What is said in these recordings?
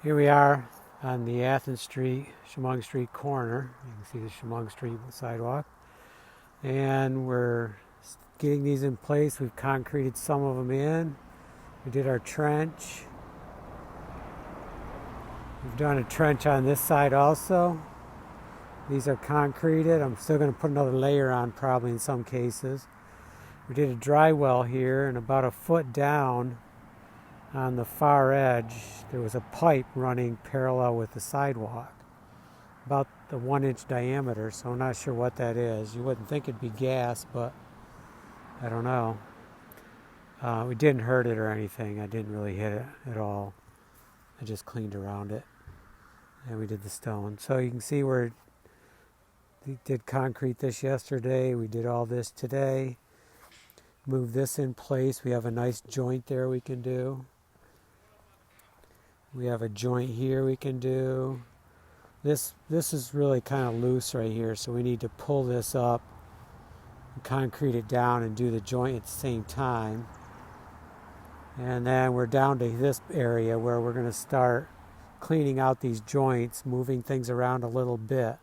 Here we are on the Athens Street, Chemung Street corner. You can see the Chemung Street sidewalk. And we're getting these in place. We've concreted some of them in. We did our trench. We've done a trench on this side also. These are concreted. I'm still going to put another layer on probably in some cases. We did a dry well here, and about a foot down on the far edge there was a pipe running parallel with the sidewalk, about the 1-inch diameter, so I'm not sure what that is. You wouldn't think it'd be gas, but I don't know. We didn't hurt it or anything. I didn't really hit it at all. I just cleaned around it, and we did the stone. So you can see we did concrete this yesterday. We did all this today. Move this in place. We have a nice joint there we can do. We have a joint here we can do. This is really kind of loose right here, so we need to pull this up and concrete it down and do the joint at the same time. And then we're down to this area where we're going to start cleaning out these joints, moving things around a little bit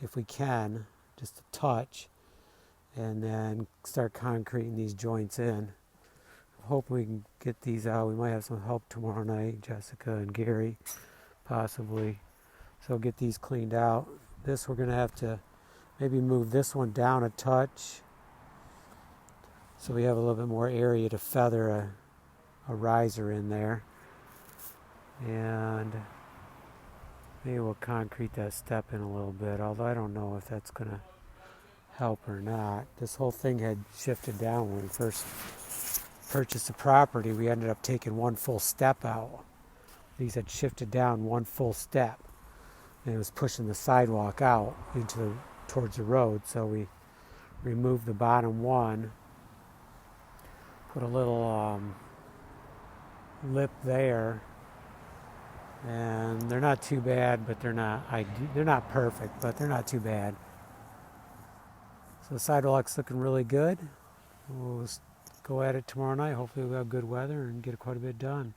if we can, just a touch, and then start concreting these joints in. Hope we can get these out. We might have some help tomorrow night, Jessica and Gary, possibly. So get these cleaned out. This we're going to have to maybe move this one down a touch so we have a little bit more area to feather a riser in there. And maybe we'll concrete that step in a little bit, although I don't know if that's going to help or not. This whole thing had shifted down when we first purchased the property. We ended up taking one full step out. These had shifted down one full step, and it was pushing the sidewalk out towards the road. So we removed the bottom one, put a little lip there, and they're not too bad, but they're not perfect, but they're not too bad. So the sidewalk's looking really good. We'll go at it tomorrow night. Hopefully we'll have good weather and get quite a bit done.